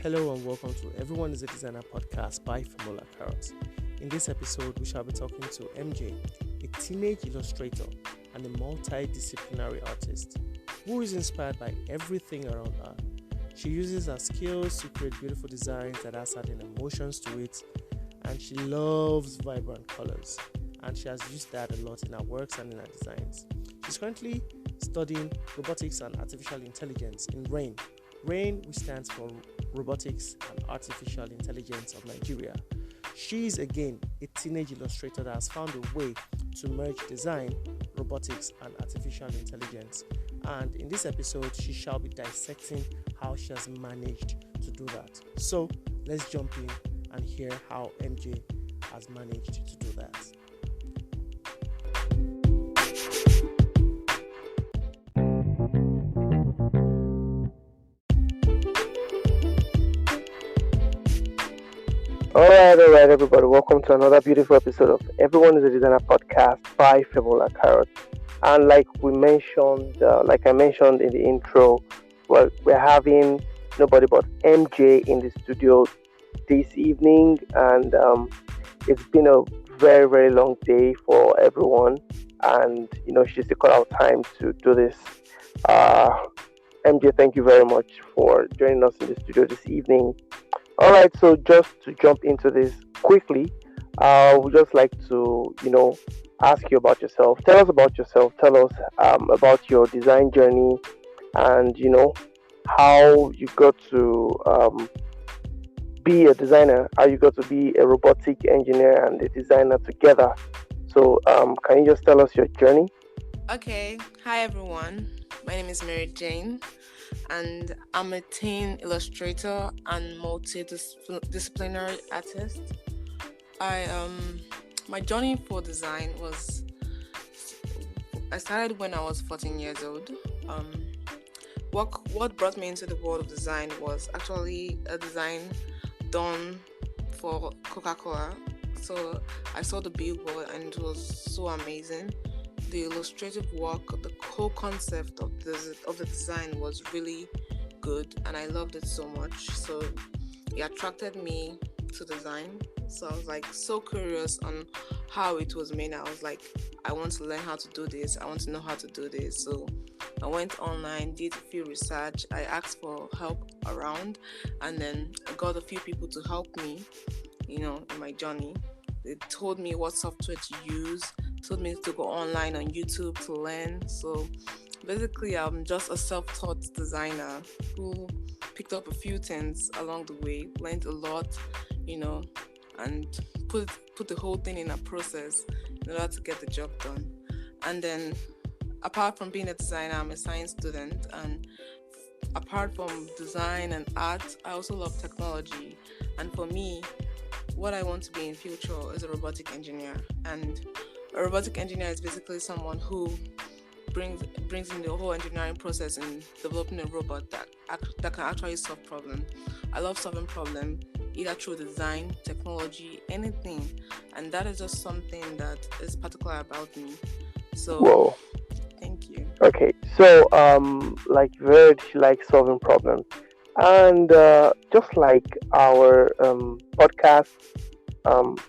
Hello and welcome to Everyone is a Designer podcast by Famola Carrot. In this episode, we shall be talking to MJ, a teenage illustrator and a multidisciplinary artist who is inspired by everything around her. She uses her skills to create beautiful designs that have certain emotions to it, and she loves vibrant colors, and she has used that a lot in her works and in her designs. She's currently studying robotics and artificial intelligence in RAIN. RAIN, which stands for Robotics and Artificial Intelligence of Nigeria. She is again a teenage illustrator that has found a way to merge design, robotics, and artificial intelligence. And in this episode, she shall be dissecting how she has managed to do that. So let's jump in and hear how MJ has managed to do that. All right, everybody. Welcome to another beautiful episode of Everyone is a Designer podcast by Famola Carrot. And like I mentioned in the intro, we're having nobody but MJ in the studio this evening, and it's been a very, very long day for everyone. And she's taken out time to do this. MJ, thank you very much for joining us in the studio this evening. All right, so just to jump into this quickly, we'd just like to, ask you about yourself. Tell us about yourself. Tell us about your design journey and, how you got to be a designer, how you got to be a robotic engineer and a designer together. So can you just tell us your journey? Okay, hi everyone. My name is Mary Jane, and I'm a teen illustrator and multidisciplinary artist. My journey for design I started when I was 14 years old. What brought me into the world of design was actually a design done for Coca-Cola. So I saw the billboard and it was so amazing. The illustrative work, the whole concept of the design was really good, and I loved it so much. So it attracted me to design. So I was like so curious on how it was made. I was like, I want to learn how to do this. I want to know how to do this. So I went online, did a few research. I asked for help around, and then I got a few people to help me, in my journey. They told me what software to use, told me to go online on YouTube to learn. So basically, I'm just a self-taught designer who picked up a few things along the way, learned a lot, and put the whole thing in a process in order to get the job done. And then, apart from being a designer, I'm a science student, and apart from design and art, I also love technology. And for me, what I want to be in future is a robotic engineer. And a robotic engineer is basically someone who brings in the whole engineering process in developing a robot that can actually solve problems. I love solving problems, either through design, technology, anything. And that is just something that is particular about me. So, Whoa. Thank you. Okay, so like very like solving problems, and just like our podcast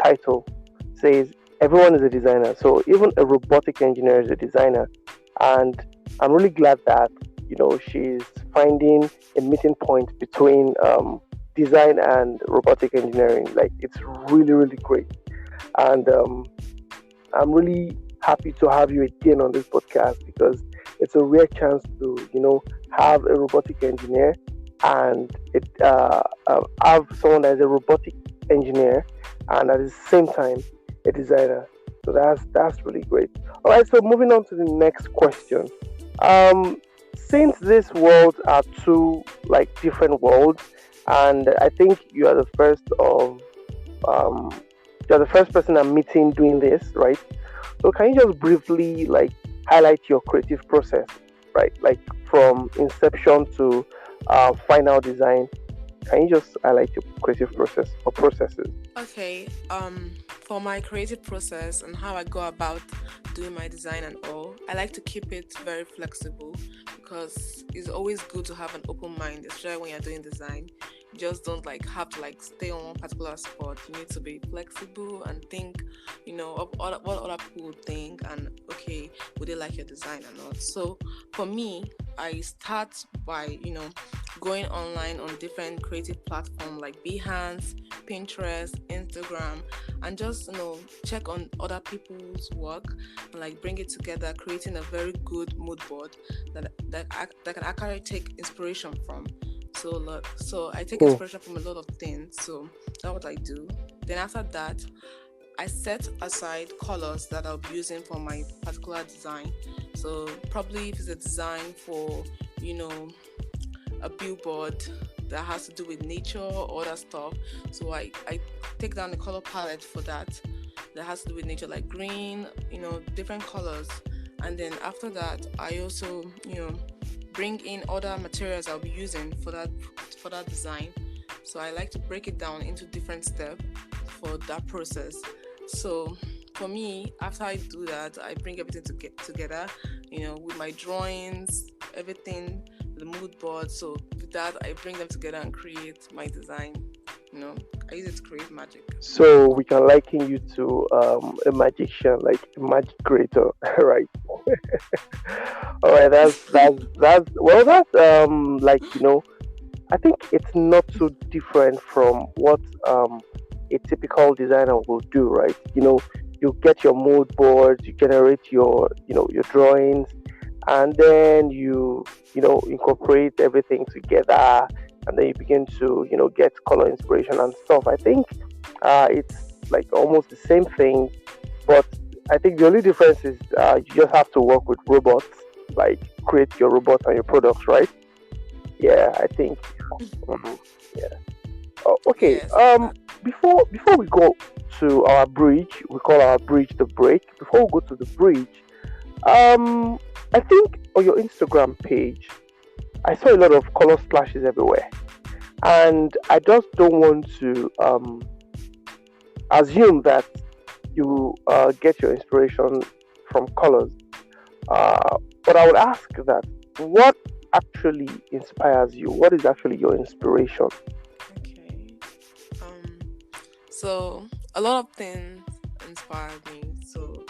title says, everyone is a designer. So even a robotic engineer is a designer, and I'm really glad that she's finding a meeting point between design and robotic engineering. Like, it's really, really great, and I'm really happy to have you again on this podcast because it's a rare chance to have a robotic engineer and have someone that is a robotic engineer and at the same time a designer. So that's really great. All right, so moving on to the next question. Since these worlds are two like different worlds, and I think you are the first person I'm meeting doing this, right? So can you just briefly highlight your creative process, right? Like from inception to final design. Can you just highlight your creative process or processes? Okay, for my creative process and how I go about doing my design and all, I like to keep it very flexible because it's always good to have an open mind, especially when you're doing design. You just don't like have to like stay on one particular spot. You need to be flexible and think, of what other people would think, and okay, would they like your design or not. So for me, I start by going online on different creative platforms like Behance, Pinterest, Instagram, and just check on other people's work and like bring it together, creating a very good mood board that can actually take inspiration from. So I take Hmm. inspiration from a lot of things. So that's what I do. Then after that, I set aside colors that I'll be using for my particular design. So probably if it's a design for, you know, a billboard that has to do with nature or other stuff. So I take down the color palette for that has to do with nature, like green, different colors. And then after that, I also, bring in other materials I'll be using for that design. So I like to break it down into different steps for that process. So for me, after I do that, I bring everything to get together, with my drawings, everything, the mood board. So with that, I bring them together and create my design. I use it to create magic. So we can liken you to a magician, like a magic creator, right? All right, that's well, that's like I think it's not so different from what a typical designer will do, right? You get your mood boards, you generate your drawings, and then you incorporate everything together, and then you begin to get color inspiration and stuff. I think it's like almost the same thing, but I think the only difference is you just have to work with robots, like create your robots and your products, right? Yeah, I think. Mhm. Yeah. Oh, okay. Yes, that. Before we go to our bridge, we call our bridge the break. Before we go to the bridge, um, I think on your Instagram page, I saw a lot of color splashes everywhere, and I just don't want to assume that you get your inspiration from colors. But I would ask that what actually inspires you? What is actually your inspiration? Okay. Um. So a lot of things inspire me. So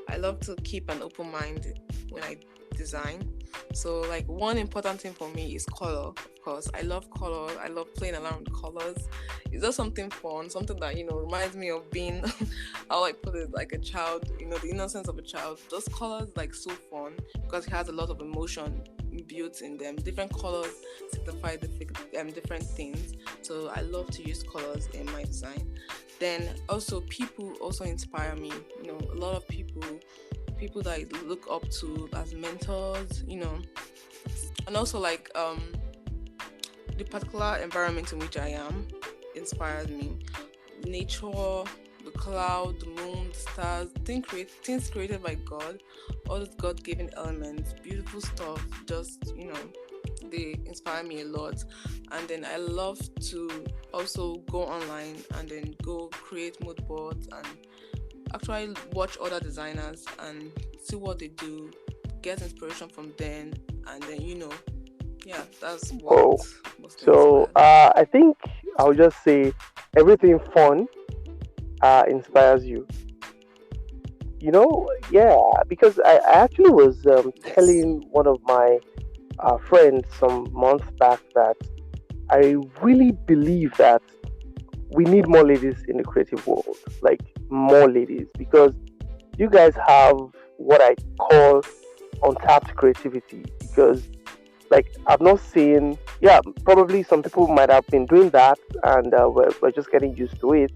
I love to keep an open mind when I design. So like one important thing for me is color. Of course, I love color. I love playing around with colors. It's just something fun, something that reminds me of being, how I put it, like a child. The innocence of a child. Those colors like so fun because it has a lot of emotion built in them. Different colors signify different things. So I love to use colors in my design. Then also people also inspire me. A lot of people that I look up to as mentors, and also like the particular environment in which I am inspires me. Nature, the cloud, the moon, the stars, things created by God, all those God-given elements, beautiful stuff. Just they inspire me a lot. And then I love to also go online and then go create mood boards and actually watch other designers and see what they do, get inspiration from them, and then yeah, that's what Oh, mostly so inspires me. I think I'll just say everything fun inspires you. Yeah, because I actually was Yes. telling one of my friends some months back that I really believe that we need more ladies in the creative world, like more ladies, because you guys have what I call untapped creativity. Because like I've not seen, yeah, probably some people might have been doing that, and we're just getting used to it.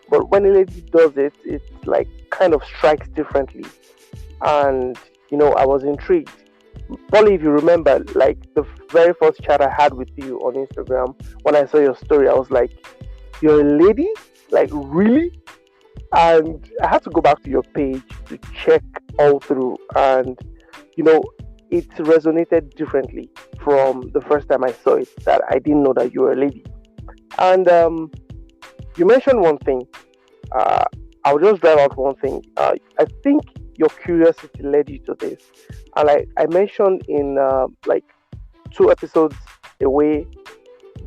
But when a lady does it, it like kind of strikes differently, and I was intrigued. Probably if you remember, like the very first chat I had with you on Instagram, when I saw your story, I was like, "You're a lady? Like really?" And I had to go back to your page to check all through, and you know, it resonated differently from the first time I saw it. That I didn't know that you were a lady, and you mentioned one thing. Uh, I'll just drive out one thing. I think your curiosity led you to this, and like I mentioned in like 2 episodes away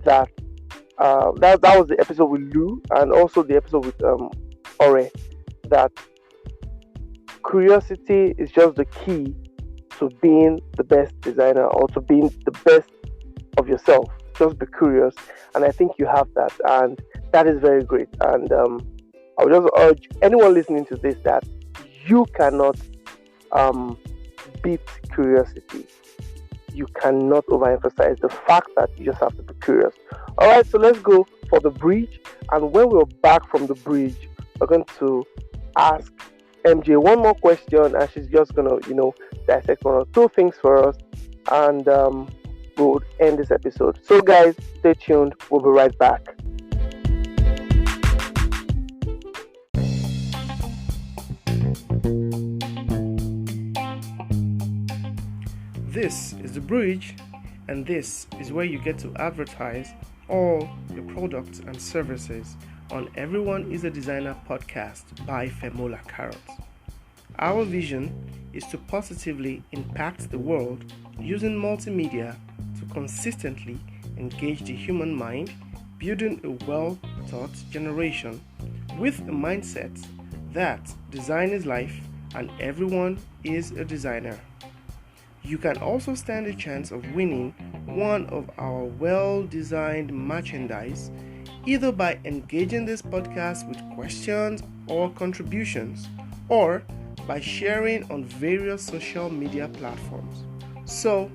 that that was the episode with Lou, and also the episode with Ore. That curiosity is just the key to being the best designer, or to being the best of yourself. Just be curious, and I think you have that, and that is very great. And I would just urge anyone listening to this that you cannot um, beat curiosity. You cannot overemphasize the fact that you just have to be curious. All right, so let's go for the bridge. And when we're back from the bridge, we're going to ask MJ one more question, and she's just gonna, dissect one or two things for us, and we'll end this episode. So, guys, stay tuned. We'll be right back. This is the bridge, and this is where you get to advertise all your products and services on Everyone is a Designer podcast by Femola Carrot. Our vision is to positively impact the world using multimedia to consistently engage the human mind, building a well-taught generation with a mindset that design is life and everyone is a designer. You can also stand a chance of winning one of our well-designed merchandise either by engaging this podcast with questions or contributions, or by sharing on various social media platforms. So,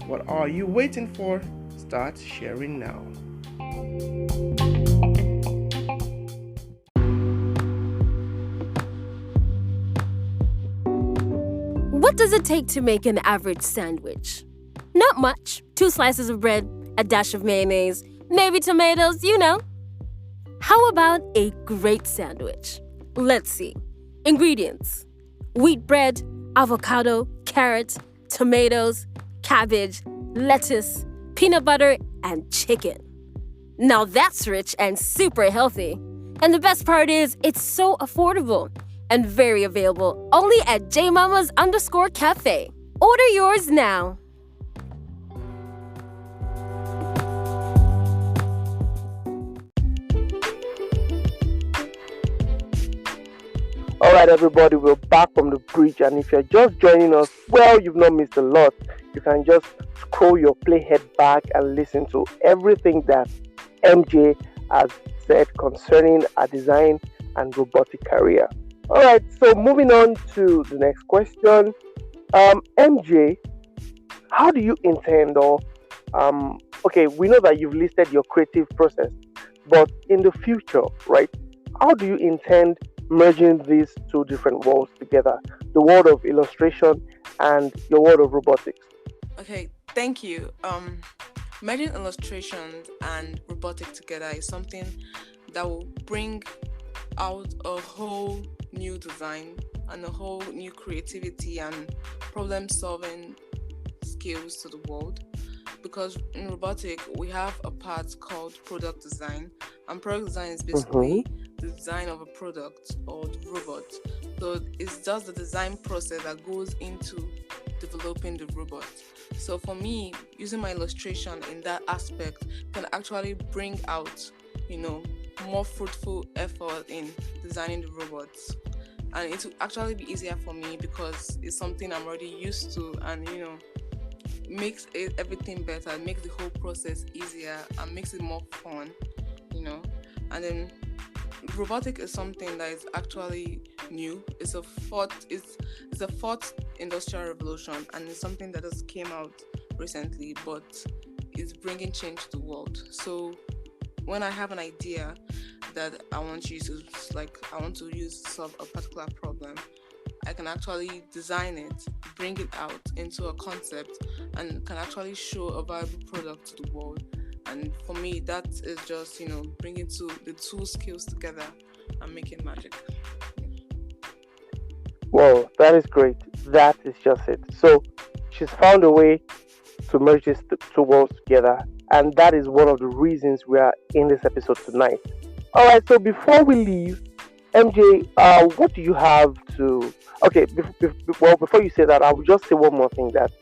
what are you waiting for? Start sharing now. What does it take to make an average sandwich? Not much. 2 slices of bread, a dash of mayonnaise, maybe tomatoes, How about a great sandwich? Let's see. Ingredients: wheat bread, avocado, carrot, tomatoes, cabbage, lettuce, peanut butter, and chicken. Now that's rich and super healthy. And the best part is, it's so affordable and very available only at jmamas_cafe. Order yours now. All right, everybody, we're back from the bridge, and if you're just joining us, well, you've not missed a lot. You can just scroll your playhead back and listen to everything that MJ has said concerning a design and robotic career. All right, so moving on to the next question. MJ, how do you intend, okay, we know that you've listed your creative process, but in the future, right, how do you intend merging these two different worlds together, the world of illustration and your world of robotics? Okay, thank you. Merging illustrations and robotics together is something that will bring out a whole new design and a whole new creativity and problem-solving skills to the world. Because in robotics, we have a part called product design, and product design is basically the design of a product or the robot. So it's just the design process that goes into developing the robot. So for me, using my illustration in that aspect can actually bring out, more fruitful effort in designing the robots. And it will actually be easier for me because it's something I'm already used to, and makes everything better, makes the whole process easier, and makes it more fun, And then robotic is something that is actually new. It's a fourth industrial revolution, and it's something that just came out recently, but it's bringing change to the world. So when I have an idea that I want to use to solve a particular problem, I can actually design it, bring it out into a concept, and can actually show a viable product to the world. And for me, that is just, bringing the two skills together and making magic. Wow, that is great. That is just it. So she's found a way to merge these two worlds together, and that is one of the reasons we are in this episode tonight. All right, so before we leave, MJ, what do you have to... Okay, before you say that, I will just say one more thing, that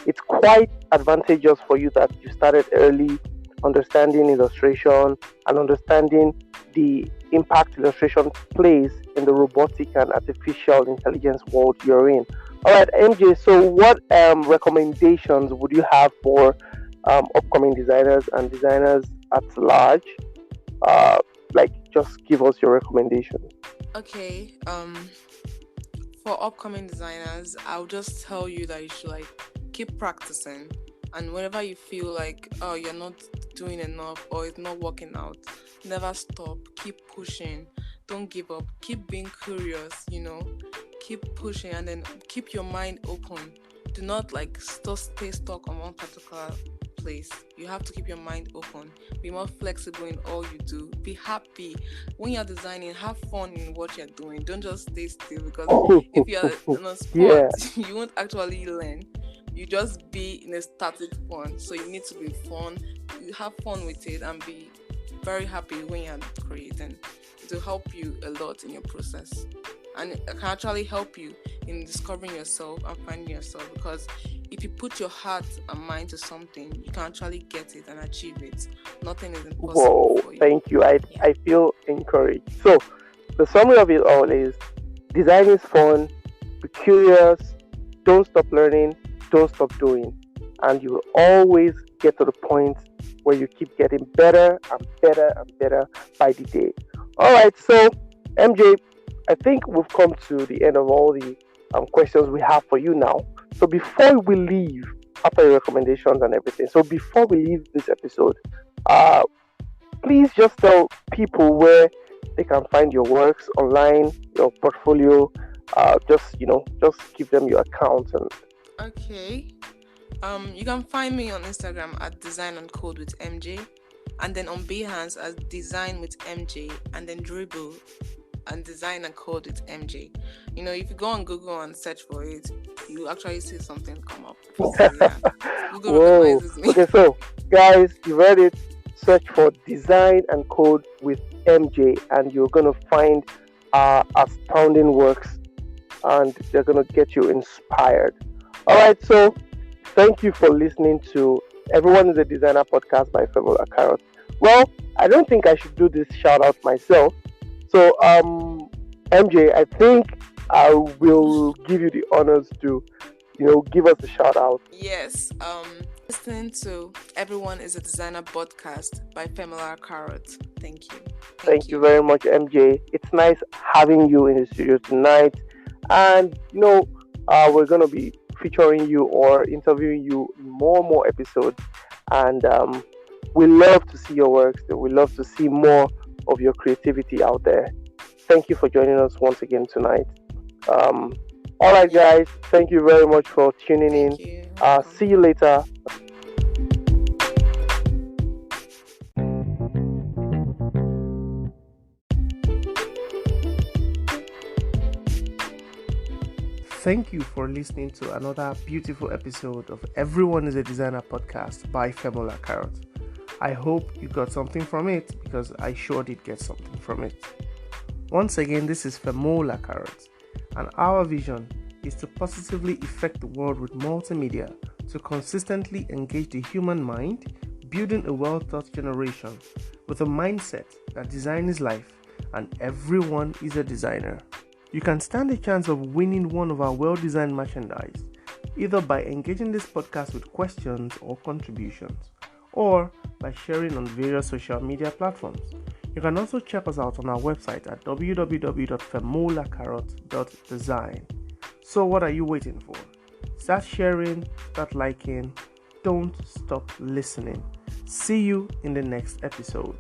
it's quite advantageous for you that you started early understanding illustration, and understanding the impact illustration plays in the robotic and artificial intelligence world you're in. All right, MJ. So, what recommendations would you have for upcoming designers and designers at large? Uh, like, just give us your recommendations. Okay. For upcoming designers, I'll just tell you that you should like keep practicing, and whenever you feel like oh you're not doing enough or it's not working out, never stop. Keep pushing. Don't give up. Keep being curious. Keep pushing, and then keep your mind open. Do not like stay stuck on one particular place. You have to keep your mind open. Be more flexible in all you do. Be happy when you're designing. Have fun in what you're doing. Don't just stay still, because if you're in a sport, Yeah. you won't actually learn. You just be in a static fun. So you need to be fun. You have fun with it and be very happy when you're creating. It will help you a lot in your process, and it can actually help you in discovering yourself and finding yourself, because if you put your heart and mind to something, you can actually get it and achieve it. Nothing is impossible Whoa, for you. thank you. I feel encouraged. So, the summary of it all is design is fun, be curious, don't stop learning, don't stop doing. And you will always get to the point where you keep getting better and better and better by the day. All right, so MJ, I think we've come to the end of all the questions we have for you now. So before we leave, after your recommendations and everything, so before we leave this episode, uh, please just tell people where they can find your works online, your portfolio. Just give them your account and. Okay. You can find me on Instagram at Design and Code with MJ, and then on Behance as Design with MJ, and then Dribble and Design and Code with MJ. If you go on Google and search for it, you actually see something come up. So yeah, Google Whoa. recognizes me. Okay, so guys, you read it. Search for Design and Code with MJ, and you're gonna find astounding works, and they're gonna get you inspired. All right, so thank you for listening to Everyone is a Designer podcast by Febola Carrot. Well, I don't think I should do this shout out myself. So, MJ, I think I will give you the honors to, give us a shout out. Yes. Listening to Everyone is a Designer podcast by Pamela Carrot. Thank you. Thank you very much, MJ. It's nice having you in the studio tonight. And, we're going to be featuring you or interviewing you in more episodes. And we love to see your works. We love to see more of your creativity out there. Thank you for joining us once again tonight. All right, guys. Thank you very much for tuning in. See you later. Thank you for listening to another beautiful episode of Everyone is a Designer podcast by Febola Carrot. I hope you got something from it, because I sure did get something from it. Once again, this is Febola Carrot, and our vision is to positively affect the world with multimedia to consistently engage the human mind, building a well-thought generation with a mindset that design is life and everyone is a designer. You can stand a chance of winning one of our well-designed merchandise, either by engaging this podcast with questions or contributions, or by sharing on various social media platforms. You can also check us out on our website at www.femolacarrot.design. So what are you waiting for? Start sharing, start liking, don't stop listening. See you in the next episode.